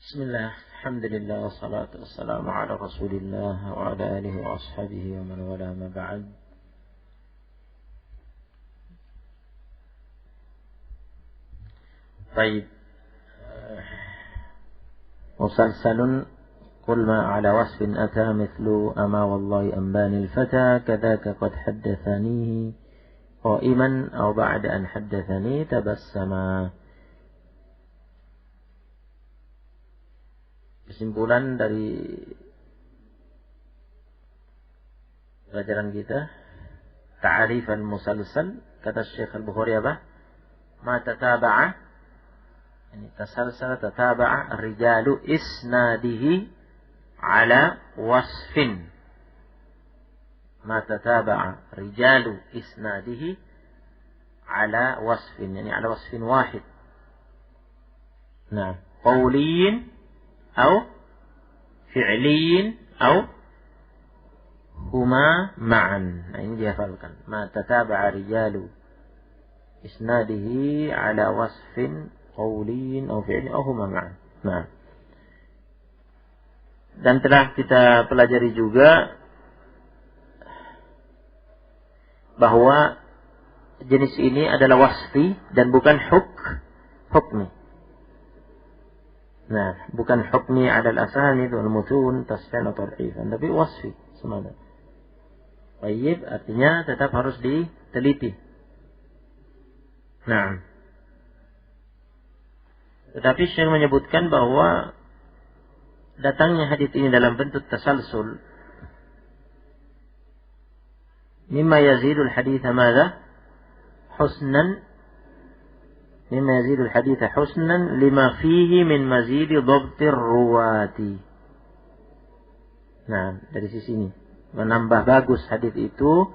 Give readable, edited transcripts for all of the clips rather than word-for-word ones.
Bismillah, alhamdulillah, wassalatu wassalamu ala rasulillah wa ala alihi wa ashabihi wa man wala ma ba'd. Baik. Musalsalun qul ma ala wasfin ata mithlu ama wallahi ambani al-fata kadhaka qad haddathanihi qa'iman aw ba'da an haddathani tabassama. Kesimpulan dari pelajaran kita, ta'rifan musalsal, kata Syekh Al-Bukhari apa? Ma tataba'a, ini tasalsal tataba'a rijalu isnadihi ala wasfin. Ma tataba'a rijalu isnadihi ala wasfin, yani ala wasfin wahid. Nah, qawliyin أو فعلي أو هما معا. Nah, ini dihafalkan. Ma tataba'a rijalu isnadihi ala wasfin qawliyin aw fi'li aw huma ma'an. Nah. Dan telah kita pelajari juga bahwa jenis ini adalah wasfi dan bukan hukmi. Nah, bukan hukmi adal asanid wal mutun tasfian atau dhifan, tapi wasfi semana. Baik, artinya tetap harus diteliti. Nah, tetapi Syekh menyebutkan bahwa datangnya hadits ini dalam bentuk tasalsul mimma yazidul haditha madza husnan, mimma yazidul haditha husnan lima fihi min mazidi dhabtir ruwati. Nah, dari sisi ini menambah bagus hadits itu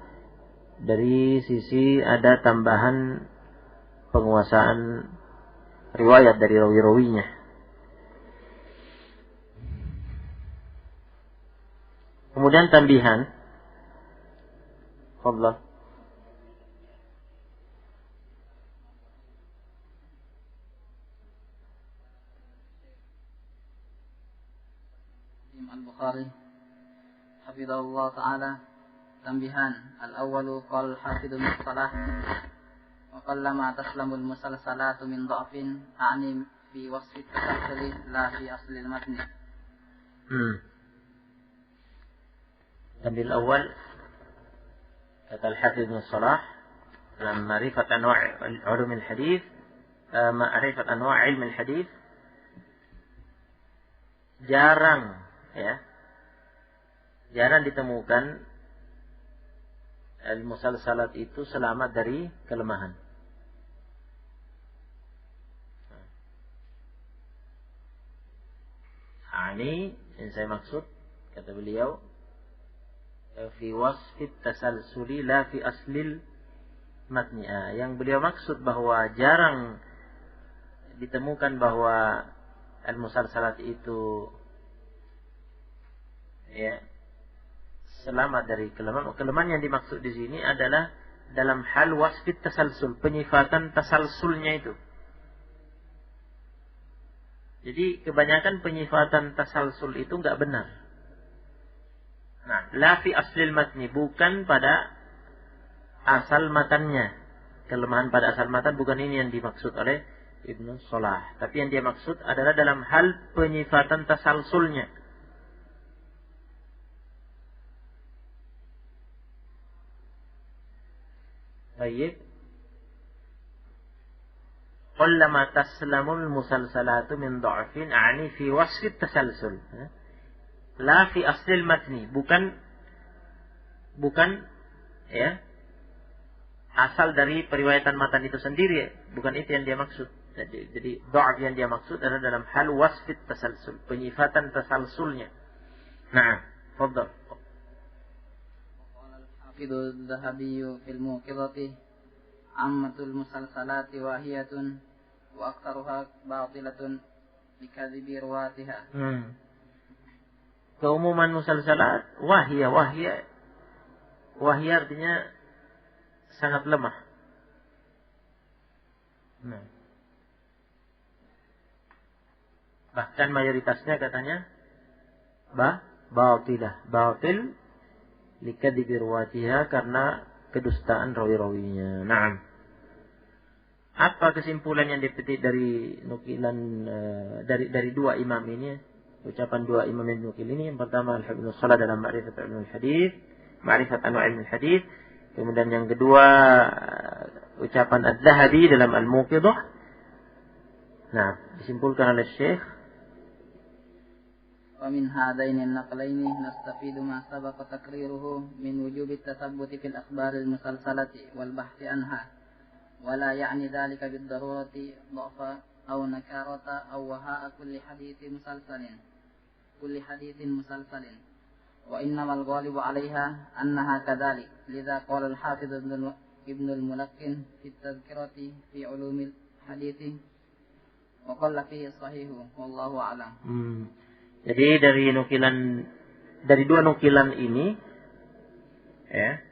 dari sisi ada tambahan penguasaan riwayat dari rawi-rawinya. Kemudian tambihan, fadhal. البخاري حفظه الله تعالى تنبيهان. الأول قال الحافظ بن الصلاح وقلما تسلم المسلسلات من ضعف أعني في وصف التسلسل لا في أصل المتن. التنبيه الأول kata الحافظ بن الصلاح dalam معرفة أنواع علوم الحديث معرفة أنواع علم الحديث, jarang ditemukan al-musalsalat itu selamat dari kelemahan. Ini yang saya maksud, kata beliau, fi wasfit tasalsuli la fi aslil matni. Yang beliau maksud bahwa jarang ditemukan bahwa al-musalsalat itu selamat dari kelemahan. Kelemahan yang dimaksud di sini adalah dalam hal wasfit tasalsul, penyifatan tasalsulnya itu. Jadi kebanyakan penyifatan tasalsul itu enggak benar. Nah, la fi aslil matni, bukan pada asal matannya. Kelemahan pada asal matan bukan ini yang dimaksud oleh Ibnu Salah, tapi yang dia maksud adalah dalam hal penyifatan tasalsulnya. Baik. Qallama taslamul musalsalatu min dha'fin a'ni fi wasfi tasalsul. La fi aslil matni, bukan asal dari periwayatan matan itu sendiri, bukan itu yang dia maksud. Jadi dha'f yang dia maksud adalah dalam hal wasfi tasalsul, penyifatan tasalsulnya. Nah, fadhal. حافظ الذهبي في الموقظة عامة المسلسلات واهية وأكثرها باطلة لكذب رواتها. Keumuman musalsalat wahiyah artinya sangat lemah. Bahkan mayoritasnya katanya batil likadibi ruwatiha, karena kedustaan rawi-rawinya. Naam. Apa kesimpulan yang dipetik dari nukilan dari dua imam ini, ucapan dua imam yang dinukil ini? Yang pertama Al-Habib Salah dalam Ma'rifat Ilmu Hadis, Ma'rifat Anwa' Ilmu Hadis. Kemudian yang kedua ucapan Az-Zahabi dalam Al-Muqidah. Nah, disimpulkan oleh Syekh, ومن هذين النقلين نستفيد ما سبق تقريره من وجوب التثبت في الأخبار المسلسلة والبحث عنها، ولا يعني ذلك بالضرورة ضعف أو نكارة أو وهاء كل حديث مسلسل، وإنما الغالب عليها أنها كذلك. لذا قال الحافظ ابن الملقن في التذكرة في علوم الحديث وقال فيه الصحيح والله أعلم. Jadi dari dua nukilan ini, ya,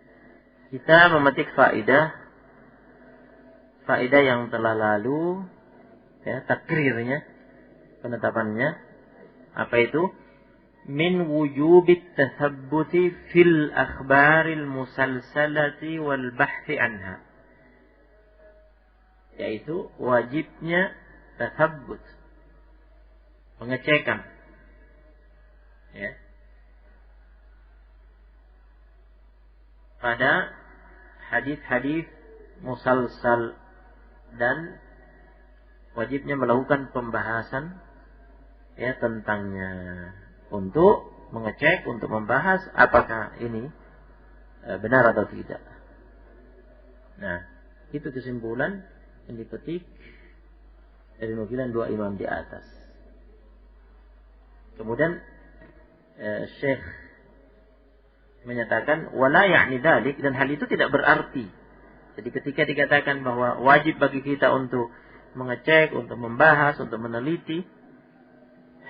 kita memetik faedah yang telah lalu, ya, takrirnya, penetapannya. Apa itu? Min wujubit tathabbuti fil akhbaril musalsalati wal bahthi anha. Yaitu wajibnya tathabbut, pengecekan, ya, pada hadis-hadis musalsal, dan wajibnya melakukan pembahasan, ya, tentangnya, untuk mengecek, untuk membahas apakah ini benar atau tidak. Nah, itu kesimpulan yang dipetik dari nukilan dua imam di atas. Kemudian Syekh menyatakan wala ya'ni dzalik, dan hal itu tidak berarti. Jadi ketika dikatakan bahwa wajib bagi kita untuk mengecek, untuk membahas, untuk meneliti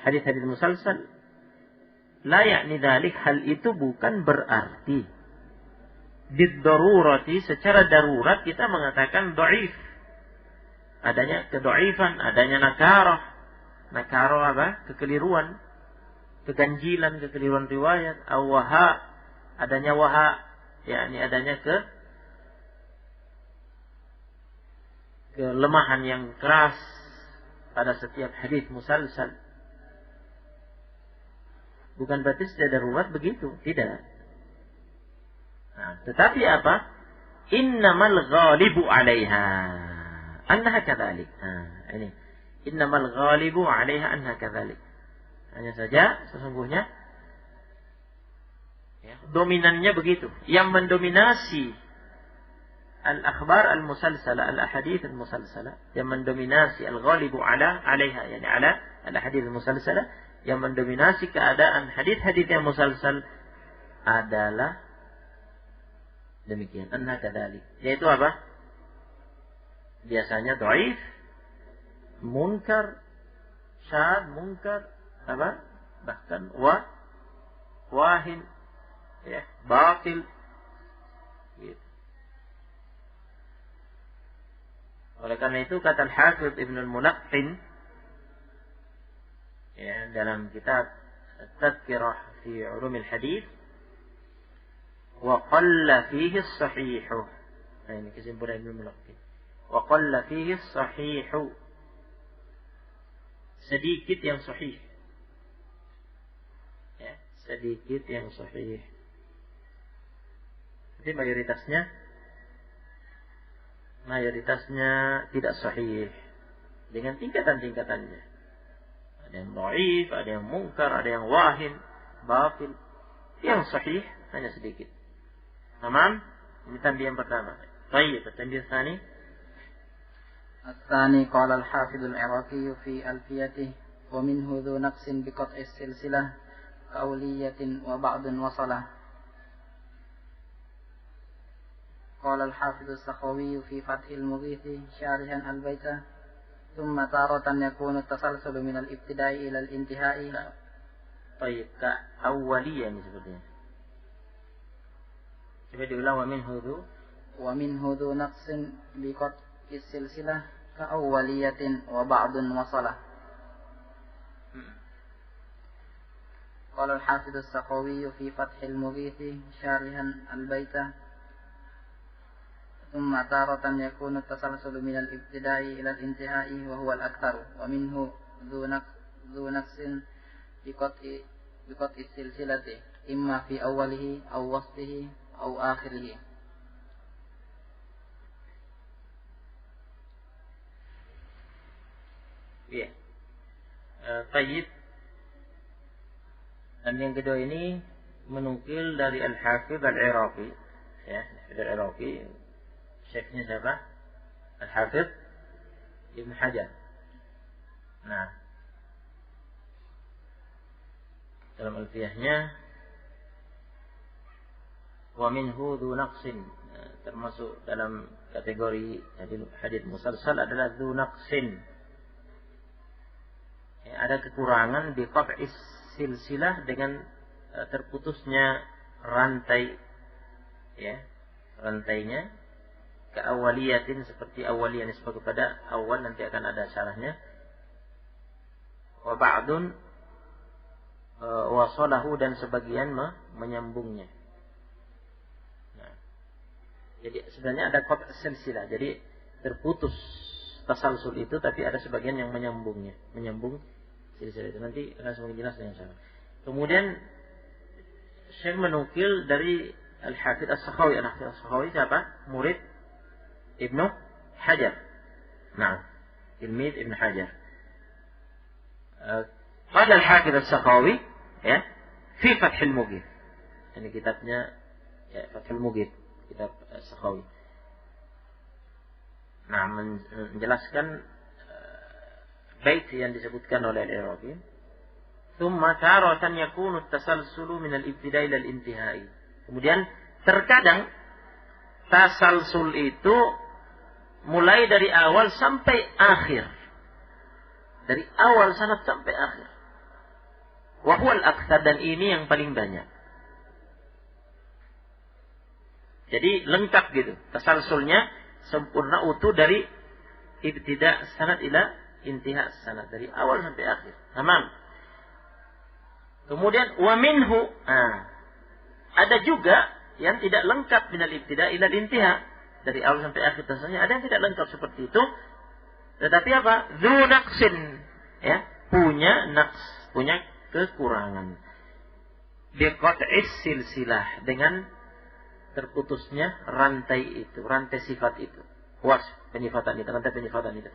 hadis-hadis musalsal, la ya'ni dzalik, hal itu bukan berarti bid-darurati, secara darurat kita mengatakan dhaif. Adanya kedhaifan, adanya nakarah. Nakarah apa? Kekeliruan, keganjilan, kekeliruan riwayat, waha, adanya waha, yakni adanya kelemahan yang keras pada setiap hadis musalsal. Bukan berarti secara darurat begitu, tidak. Nah, tetapi apa? Innamal ghalibu 'alaiha annaha kadzalik. Nah, ini innamal ghalibu 'alaiha annaha kadzalik. Hanya saja sesungguhnya, ya, dominannya begitu. Yang mendominasi al-akhbar al-musalsalah, al-ahadith al-musalsalah, yang mendominasi al-ghalibu 'alaiha, yani ala al-ahadith al-musalsalah, yang mendominasi keadaan hadis-hadis yang musalsal adalah demikian, anna kadzalik. Yaitu apa? Biasanya dhaif, munkar, syadz, munkar, apa? Bahkan wahin, ya, batil. Gitu. Oleh karena itu kata Al-Hafidz Ibn Al-Mulaqqin, ya, dalam kitab At-Tadhkirah fi Ulum Al-Hadis, wa qalla fihi as-sahih. Nah, ini kesimpulan Ibn Al-Mulaqqin. Wa qalla fihi as-sahih. Sedikit yang sahih. Ya, sedikit yang sahih. Jadi mayoritasnya tidak sahih dengan tingkatan-tingkatannya. Ada yang dhaif, ada yang munkar, ada yang wahin, batil. Yang sahih hanya sedikit. Tamam? Ini tanbih yang pertama. Baik, tanbih tsani. الثاني قال الحافظ العراقي في ألفيته ومنه ذو نقص بقطع السلسلة كأولية وبعض وصلة. قال الحافظ السخاوي في فتح المغيث شارحا البيت ثم تارة يكون التسلسل من الابتداء إلى الانتهاء. طيب كأولية sepertinya. Coba diulang ومنه ذو نقص بقطع السلسلة كأولية وبعض وصلة. قال الحافظ السخاوي في فتح المغيث شارحا البيت ثم تارة يكون التسلسل من الابتداء إلى الانتهاء وهو الأكثر ومنه ذو نقص بقطع السلسلة إما في أوله أو وسطه أو آخره. Ya. Tayyib. Dan yang kedua ini menukil dari Al-Hafidh Al-Iraqi. Ya, Al-Iraqi. Syekhnya siapa? Al-Hafidh Ibn Hajar. Nah, dalam alfiyahnya wa minhu dzu naqsin, termasuk dalam kategori hadits musalsal adalah dzu naqsin. Ya, ada kekurangan di qat'is silsilah dengan terputusnya rantai, ya, rantainya keawaliyatin, seperti awaliyah nisbah kepada awal, nanti akan ada syarahnya. Wa ba'dun wasalahu, dan sebagian menyambungnya. Nah, jadi sebenarnya ada qat' silsilah, jadi terputus tasalsul itu, tapi ada sebagian yang menyambungnya, menyambung silsilah itu. Nanti akan semakin jelas dengan syarah. Kemudian Syekh menukil dari Al-Hafidh As-Sakhawi. Al-Hafidh As-Sakhawi siapa? Murid Ibnu Hajar. Nah, tilmid Ibnu Hajar. Pada Al-Hafidh As-Sakhawi, ya, fi Fathul Mughith. Ini kitabnya, ya, Fathul Mughith, kitab As-Sakhawi. Nah, menjelaskan bait yang disebutkan oleh Al-Iraqi. Tsumma taratan yakunu at-tasalsulu min al-ibtida' ila al-intihai. Kemudian terkadang tasalsul itu mulai dari awal sampai akhir. Dari awal sanad sampai akhir. Wa huwa al-aktsar, dan ini yang paling banyak. Jadi lengkap gitu. Tasalsulnya sempurna utuh dari ibtida' sanad ila intihai sanad, dari awal sampai akhir. Tamam. Kemudian wa minhu, ada juga yang tidak lengkap minal ibtida' ila intiha, dari awal sampai akhir. Tentunya ada yang tidak lengkap seperti itu. Tetapi apa? Dzu naqsin, ya, punya naqs, punya kekurangan. Bi qat'is silsilah, dengan terputusnya rantai itu, rantai sifat itu. Was penyifatan itu, rantai penyifatan itu.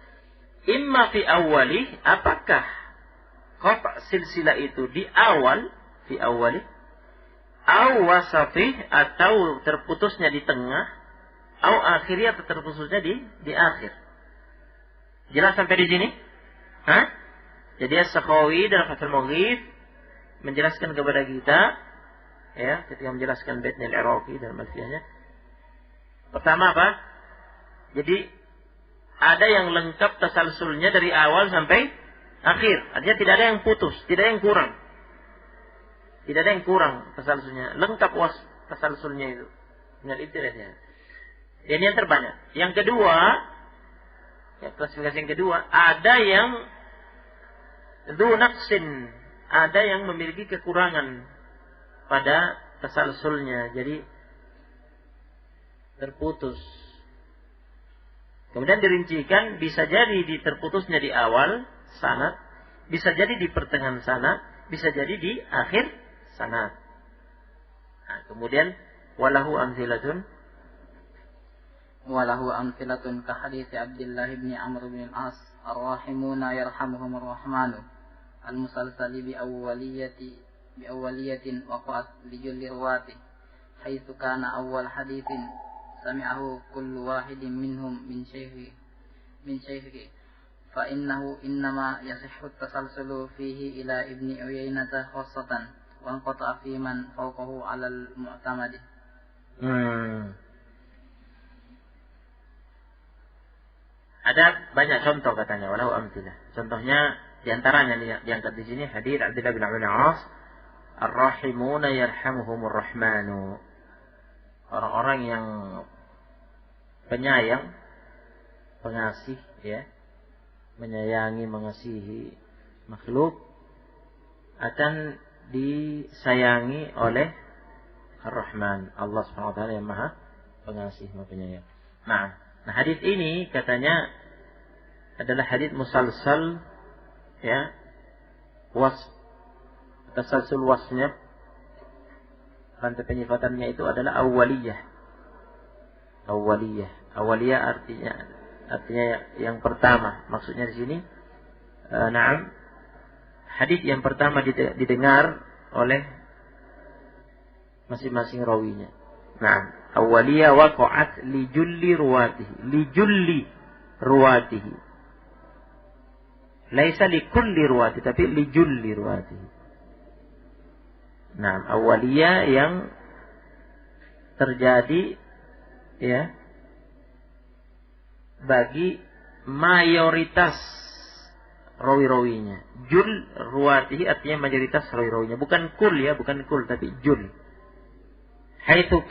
Imma fi awwali, apakah qat' silsilah itu di awal, fi awwali, au wasatih, atau terputusnya di tengah, au akhiri, atau terputusnya di akhir. Jelas sampai di sini? Hah? Jadi As-Sakhawi dalam Fathul Mughith menjelaskan kepada kita, ya, ketika menjelaskan baitnya Al-Iraqi dalam alfiyahnya. Pertama apa? Jadi ada yang lengkap tasalsulnya dari awal sampai akhir. Artinya tidak ada yang putus, tidak ada yang kurang. Tidak ada yang kurang tasalsulnya. Lengkap tasalsulnya itu. Minal ibtida'. Ini yang terbanyak. Yang kedua, ya, klasifikasi yang kedua, ada yang dzu naqsin, ada yang memiliki kekurangan pada tasalsulnya. Jadi terputus. Kemudian dirincikan, bisa jadi terputusnya di awal sanad, bisa jadi di pertengahan sanad, bisa jadi di akhir sanad. Nah, kemudian walahu amtsilatun ka hadits Abdullah bin Amr bin al-As ar-rahimuna yarhamuhumur rahmanu al-musalsali bi awwaliyatin waqa'at li julli rawati haitsu kana awwal haditsin sami'ahu kullu wahidin minhum min shaykhi fa innahu innama yasihhu at-tasalsulu fihi ila ibni Uyainah khassatan wa anqata fi man fawqahu 'ala al-mu'tamadi. Ada banyak contoh katanya, walau amtilah. Contohnya diantaranya diangkat di sini hadits Abdullah bin Amr bin al-As, ar-rahimuna yarhamuhumur rahmanu. Orang-orang yang penyayang, pengasih, ya, menyayangi, mengasihi makhluk, akan disayangi oleh Ar-Rahman, Allah SWT yang Maha Pengasih, Maha Penyayang. Nah, hadis ini katanya adalah hadis musalsal, ya, tasalsul wasnya, rantai penyifatannya itu adalah awaliyah. Awaliyah artinya yang pertama. Maksudnya di sini, hadis yang pertama didengar oleh masing-masing rawinya. Nah, awaliyah waqa'at li julli ruwatihi. Laisa li kulli ruwatihi, tapi li julli ruwatihi. Nah, awaliyah yang terjadi, ya, bagi mayoritas rawi-rawinya. Jul ruwatihi artinya mayoritas rawi-rawinya, bukan kul, ya, bukan kul, tapi jul. Haitsu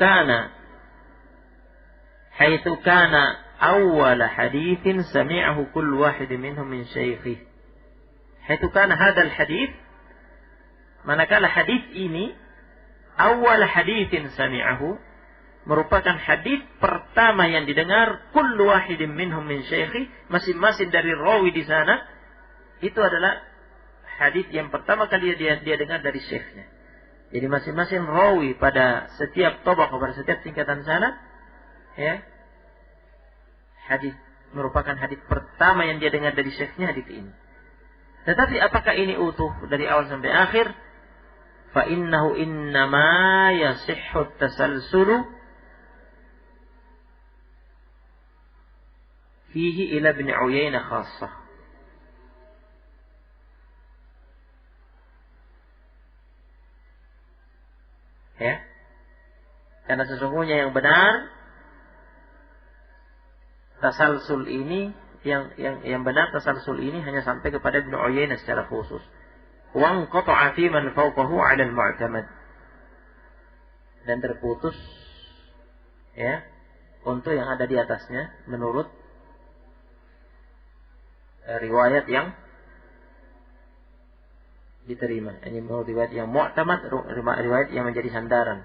kana awwal haditsin sami'ahu kullu wahid minhum min syaikhihi. Haitsu kana hadzal hadits, manakala hadis ini awal haditsin sami'ahu, merupakan hadis pertama yang didengar kullu wahidin minhum min syaikhi, masing-masing dari rawi di sana itu adalah hadis yang pertama kali dia dengar dari syekhnya. Jadi masing-masing rawi pada setiap tabaqah, pada setiap tingkatan sana, ya, hadis merupakan hadis pertama yang dia dengar dari syekhnya, hadis ini. Tetapi apakah ini utuh dari awal sampai akhir? Fa innahu innama yasihhu tasalsulu fihi ila Ibn Uyainah khassah. Ya. Karena sesungguhnya yang benar tasalsul ini, yang benar tasalsul ini hanya sampai kepada Ibn Uyainah secara khusus. Wa anqata'a fi man fawqahu 'ala al-mu'tamad. Dan terputus, ya, untuk yang ada di atasnya menurut riwayat yang diterima. Ini menurut riwayat yang mu'tamad, riwayat yang menjadi sandaran,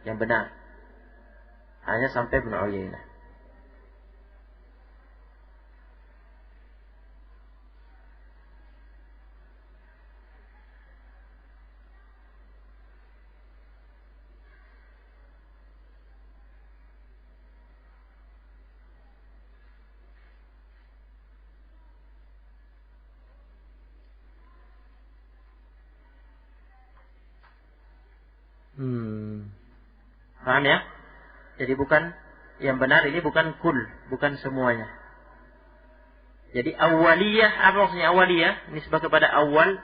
yang benar. Hanya sampai Ibn Uyainah. Paham ya? Jadi bukan yang benar ini bukan kul, bukan semuanya. Jadi awaliyah, apa maksudnya awaliyah? Nisbah kepada awal.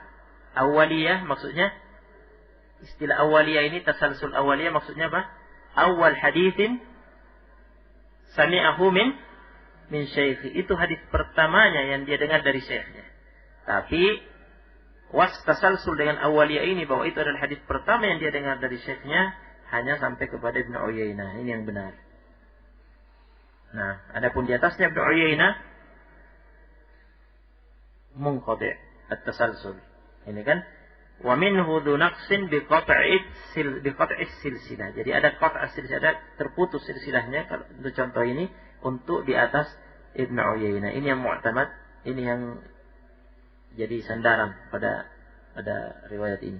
Awaliyah maksudnya, istilah awaliyah ini, tasalsul awaliyah maksudnya apa? Awal haditsin sami'ahu min syaikhi. Itu hadis pertamanya yang dia dengar dari syekhnya. Tapi tasalsul dengan awaliyah ini, bahwa itu adalah hadis pertama yang dia dengar dari syekhnya, hanya sampai kepada Ibn Uyainah. Ini yang benar. Nah, adapun di atasnya Ibn Uyainah munqati' at-tasalsul. Ini kan, wa minhu dhu naqsin bi qat'i silsilah. Jadi ada qat' silsilah, ada terputus silsilahnya. Kalau untuk contoh ini, untuk di atas Ibn Uyainah. Ini yang mu'tamad, ini yang jadi sandaran pada riwayat ini.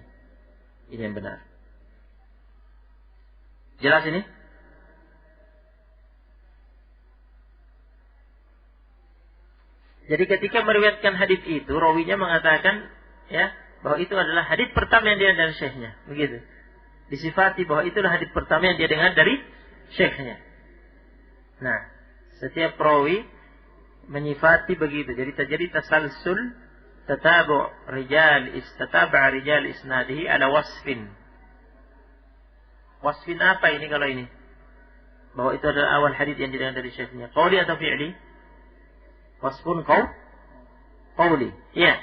Ini yang benar. Jelas ini? Jadi ketika meriwayatkan hadis itu, rawinya mengatakan, ya, bahwa itu adalah hadis pertama yang dia dengar dari syekhnya, begitu. Disifati bahwa itulah hadis pertama yang dia dengar dari syekhnya. Nah, setiap rawi menyifati begitu. Jadi terjadi tasalsul, tatabu' rijal isnadihi ala wasfin. Wasfin apa ini kalau ini? Bahwa itu adalah awal hadis yang didengar dari syekhnya. Qauli atau fi'li? Wasfun qauli. Ya.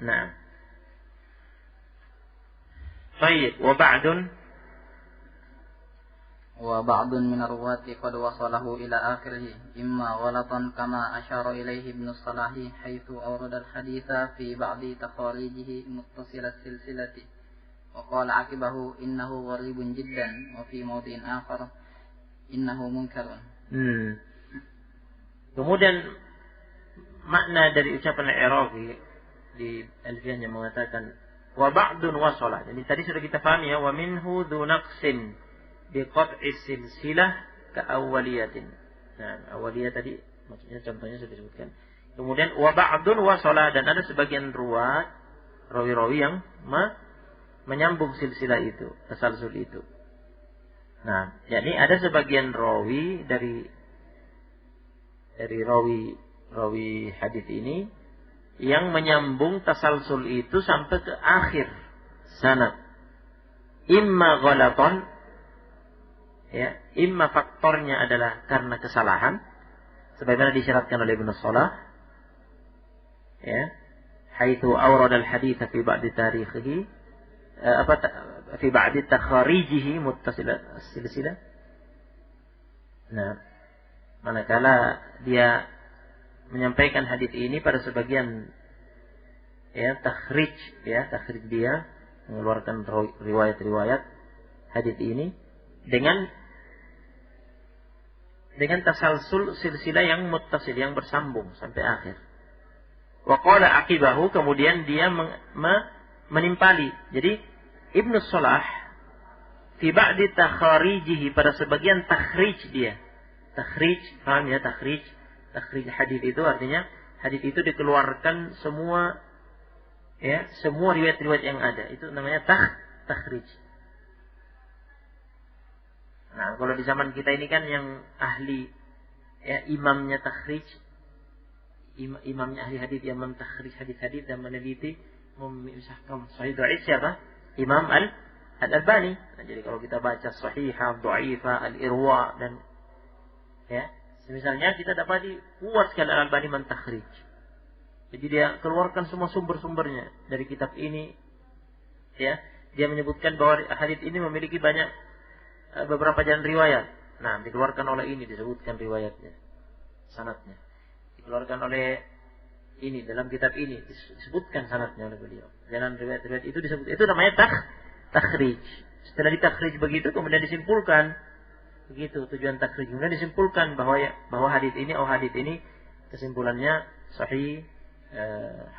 Nah. Baik, wa ba'dun min ar-ruwati qad wasalahu ila akhirih imma ghalatan kama asyara ilaihi Ibnu Salahi haitsu awrada al-haditsa fi ba'di taqarijihi muttasil as-silsilati وقال عقبه إنه غريب جدا وفي موضع آخر إنه منكر. Kemudian makna dari ucapan Al-Irazi di alfiyahnya mengatakan wa ba'dun wasala. Jadi tadi sudah kita pahami ya, wa minhu dzu naqsin bi qat'i silsilah ka awwaliyatin. Nah, awwaliyah tadi maksudnya contohnya sudah disebutkan. Kemudian wa ba'dun wasala, dan ada sebagian ruwat rawi-rawi yang menyambung silsilah itu, tasalsul itu. Nah, jadi ada sebagian rawi dari rawi hadis ini yang menyambung tasalsul itu sampai ke akhir sanad. Imma ghalatan, ya, imma faktornya adalah karena kesalahan, sebagaimana disyaratkan oleh Ibnu Shalah, ya, haitsu awrada al-hadits fi ba'di tarikhihi, fi ba'di takharijihi muttasil as-silsilah. Nah, manakala dia menyampaikan hadis ini pada sebagian takhrij dia mengeluarkan riwayat-riwayat hadis ini dengan tasalsul silsilah yang muttasil, yang bersambung sampai akhir. Wa qala aqibahu, kemudian dia menimpali. Jadi Ibnu Shalah fi ba'di takharijihi, pada sebagian takhrij dia. Takhrij, paham ya, takhrij hadis itu artinya hadis itu dikeluarkan semua riwayat-riwayat yang ada. Itu namanya takhrij. Nah, kalau di zaman kita ini kan yang ahli, ya, imamnya takhrij, imamnya ahli hadis yang mentakhrij hadis-hadis dan meneliti memisahkan sahih dhaif siapa? Imam Al-Albani. Nah, jadi kalau kita baca sahihah, dhaifah, al-irwa dan ya, misalnya kita dapati kuat sekali Al-Albani mentakhrij. Jadi dia keluarkan semua sumber-sumbernya dari kitab ini. Ya, dia menyebutkan bahwa hadis ini memiliki beberapa jalan riwayat. Nah, dikeluarkan oleh ini, disebutkan riwayatnya, sanadnya. Dikeluarkan oleh ini dalam kitab ini, disebutkan sanadnya oleh beliau. Jalan riwayat-riwayat itu disebut. Itu namanya takhrij. Setelah ditakhrij begitu, kemudian disimpulkan. Begitu tujuan takhrij. Kemudian disimpulkan bahwa hadis ini kesimpulannya sahih,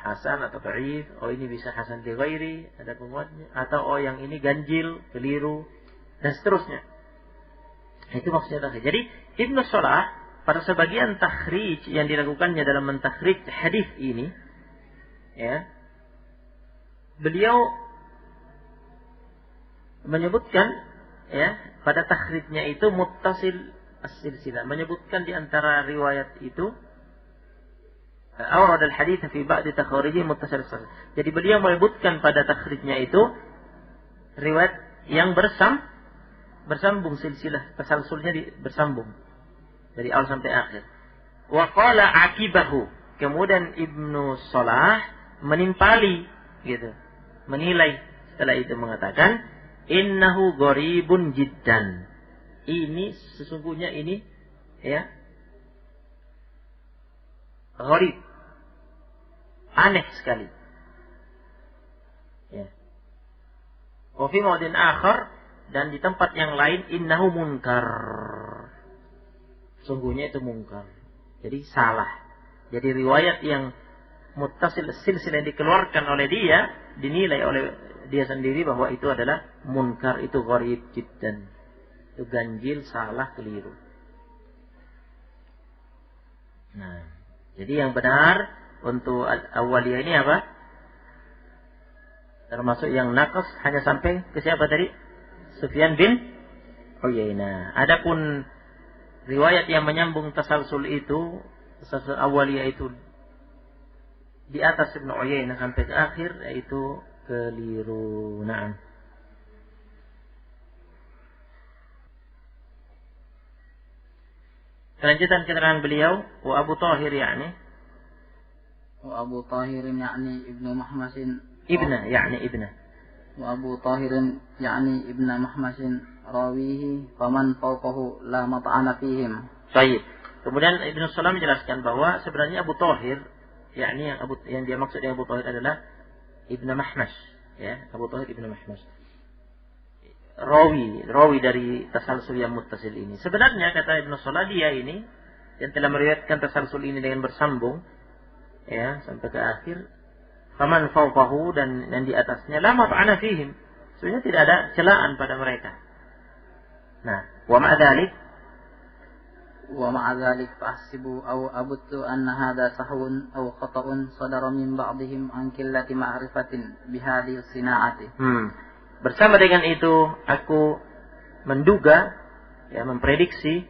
hasan atau dhaif. Oh, ini bisa hasan li ghairi, ada penguatnya, atau yang ini ganjil, keliru, dan seterusnya. Itu maksudnya takhrij. Jadi Ibnu Shalah pada sebagian takhrij yang dilakukannya dalam mentakhrij hadis ini, ya, beliau menyebutkan, ya, pada takhrijnya itu muttasil as-silsilah, menyebutkan di antara riwayat itu awrad al-hadits fi ba'di takhariji muttasil as-silsilah. Jadi beliau menyebutkan pada takhrijnya itu riwayat yang bersambung silsilah, tasalsulnya bersambung dari awal sampai akhir. Wa qala aqibahu, kemudian Ibnu Shalah menimpali, gitu, menilai setelah itu mengatakan innahu gharibun jiddan. Ini sesungguhnya ini, ya, gharib, aneh sekali. Ya. Wa fi mawdin akhar, dan di tempat yang lain innahu munkar. Sungguhnya itu munkar. Jadi salah. Jadi riwayat yang muttasil silsilah dikeluarkan oleh dia, dinilai oleh dia sendiri bahwa itu adalah munkar, itu gharib jiddan. Itu ganjil, salah, keliru. Nah, jadi yang benar untuk awaliyah ini apa? Termasuk yang naqas hanya sampai ke siapa tadi? Sufyan bin Uyainah. Adapun riwayat yang menyambung tasalsul itu, tasalsul awaliyah itu di atas Ibnu Uyainah sampai ke akhir, yaitu keliru. Naam. Kelanjutan keterangan beliau, wa Abu Tahir yakni Ibnu Mahmasin ibna wa Abu Tahir yakni Ibnu Mahmasin rawihi faman fawqahu la mat'ana fihim. Baik. Kemudian Ibnu Shalah menjelaskan bahwa sebenarnya Abu Tahir, yakni yang dia maksud dengan Abu Tahir adalah Ibnu Mahmas, ya, Abu Tahir Ibnu Mahmas. rawi dari tasalsul yang muttasil ini. Sebenarnya kata Ibnu Salah, dia ini yang telah meriwayatkan tasalsul ini dengan bersambung ya sampai ke akhir, faman fawqahu, dan di atasnya, la mat'ana fihim, sebenarnya tidak ada celaan pada mereka. Nah, wa ma'a dzalik fahsibu aw abtu anna hadha sahwun aw khata'un sadara min ba'dihim an qillati ma'rifatin bihadhihi sina'ati. Bersama dengan itu aku menduga, ya, memprediksi,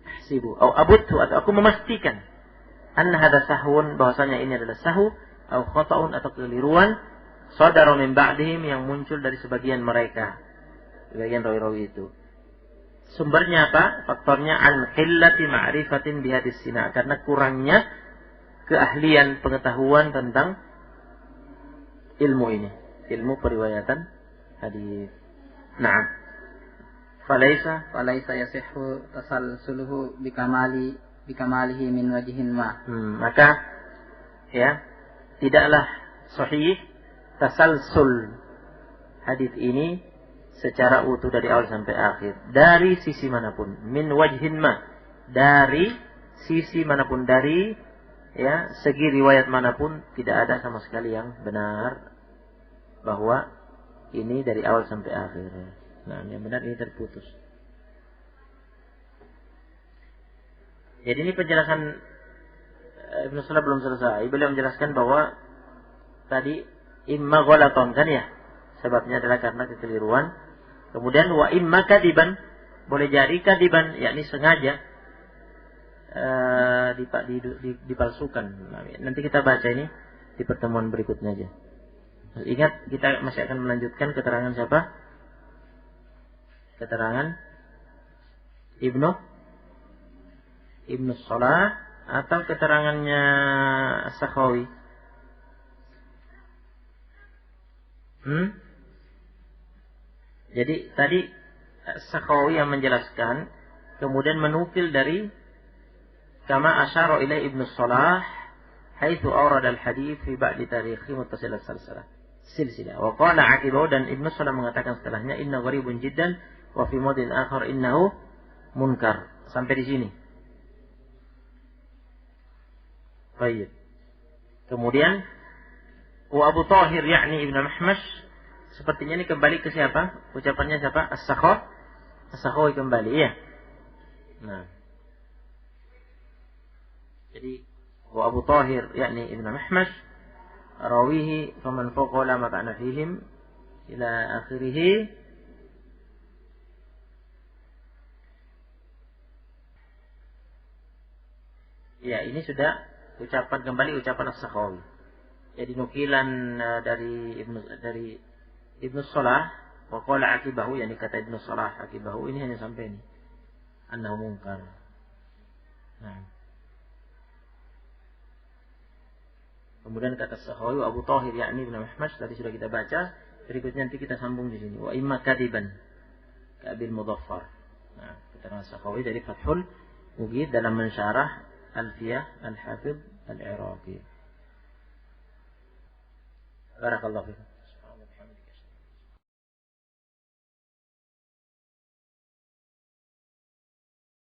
ahsibu aw abtu, atau aku memastikan, anna hadha sahwun, bahwasanya ini adalah sahwu, aw khata'un, atau keliruan, sadara min ba'dihim, yang muncul dari sebagian mereka, sebagian rawi-rawi itu. Sumbernya apa? Faktornya an qillati ma'rifatin bihadis sina, karena kurangnya keahlian pengetahuan tentang ilmu ini, ilmu periwayatan hadis. Nah, falaisa yasihhu tasalsuluhu bikamalihi min wajhin ma. Maka ya, tidaklah sahih tasalsul hadis ini secara utuh dari awal sampai akhir, dari sisi manapun, min wajhin ma, dari sisi manapun, dari ya segi riwayat manapun, tidak ada sama sekali yang benar bahwa ini dari awal sampai akhir. Nah, yang benar ini terputus. Jadi ini penjelasan Ibnu Salah belum selesai. Beliau menjelaskan bahwa tadi imma ghalaton, kan ya, sebabnya adalah karena kekeliruan. Kemudian wa imma kadiban, boleh jadi kadiban, yakni sengaja dipalsukan. Nanti kita baca ini di pertemuan berikutnya aja. Ingat, kita masih akan melanjutkan keterangan siapa? Keterangan Ibnu Salah atau keterangannya Sakhawi? Jadi tadi Sakhawi yang menjelaskan, kemudian menukil dari kama asyara ila Ibnu Salah haitsu awrada al-hadits fi ba'di tarikhi muttasil silsilah. Wa qala aqibahu, dan Ibnu Salah mengatakan setelahnya, inna gharibun jiddan wa fi mawdin akhar innahu munkar. Sampai di sini. Baik. Kemudian wa Abu Thahir yakni Ibnu Mahmash, sepertinya ini kembali ke siapa? Ucapannya siapa? As-Sakhawi kembali, ya. Nah. Jadi wa Abu Thahir yakni Ibnu Mahmash rawihi faman fawqa la mata'na fihim ila akhirih. Ya, ini sudah kembali ucapan As-Sakhawi. Jadi nukilan dari Ibnu Salah, wa qala aqibahu, yani kata Ibnu Salah aqibahu, ini hanya sampai ini, annahu munkar. Nah. Kemudian kata Sakhawi Abu Thahir yakni Ibnu Mahmash, tadi sudah kita baca. Berikutnya nanti kita sambung di sini. Wa imma kadiban ka'bil mudaffar. Nah, keterangan Sakhawi dari Fathul Mughith dalam mensyarah Alfiyah Al-Hafidh Al-Iraqi. Barakallahu fiikum.